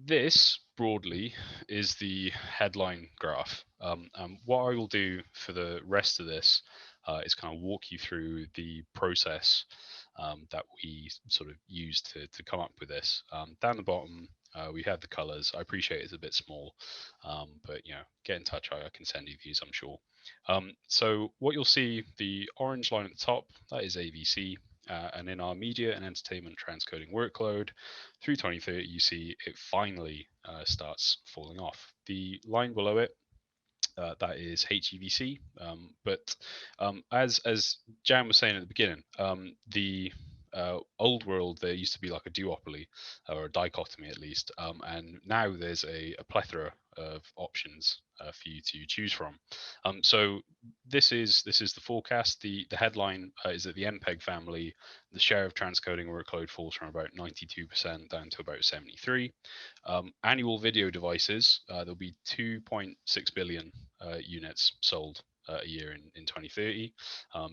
This broadly is the headline graph. And what I will do for the rest of this is kind of walk you through the process that we sort of used to come up with this. Down the bottom, we had the colors. I appreciate it's a bit small, but get in touch. I can send you these, I'm sure. So what you'll see, the orange line at the top, that is AVC. And in our media and entertainment transcoding workload, through 2030, you see it finally starts falling off. The line below it, that is HEVC. But as Jan was saying at the beginning, the old world, there used to be like a duopoly or a dichotomy at least, and now there's a plethora of options for you to choose from. So this is the forecast. The headline is that the MPEG family, the share of transcoding workload falls from about 92% down to about 73. Annual video devices, there'll be 2.6 billion units sold a year in 2030.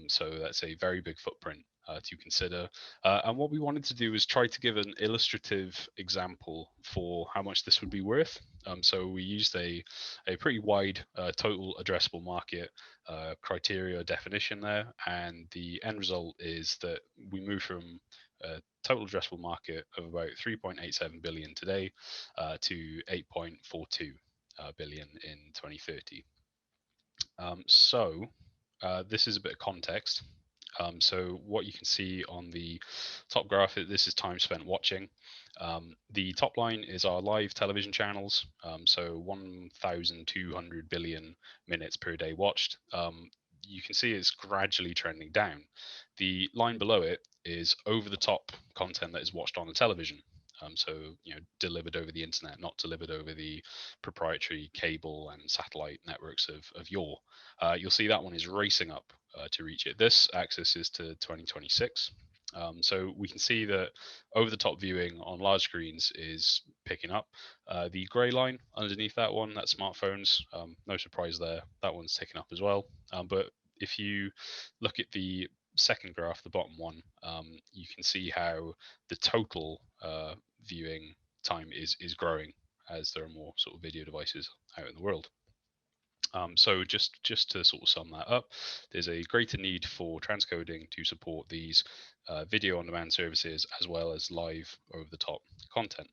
So that's a very big footprint to consider. And what we wanted to do is try to give an illustrative example for how much this would be worth. So we used a pretty wide total addressable market criteria definition there. And the end result is that we move from a total addressable market of about 3.87 billion today to 8.42 billion in 2030. So this is a bit of context. So what you can see on the top graph, this is time spent watching. The top line is our live television channels, so 1,200 billion minutes per day watched. You can see it's gradually trending down. The line below it is over-the-top content that is watched on the television. So delivered over the internet, not delivered over the proprietary cable and satellite networks of yore. You'll see that one is racing up to reach it. This axis is to 2026. So we can see that over the top viewing on large screens is picking up. The grey line underneath that one, that's smartphones. No surprise there. That one's ticking up as well. But if you look at the second graph, the bottom one, you can see how the total viewing time is growing as there are more sort of video devices out in the world. So just to sort of sum that up, there's a greater need for transcoding to support these video on demand services as well as live over the top content.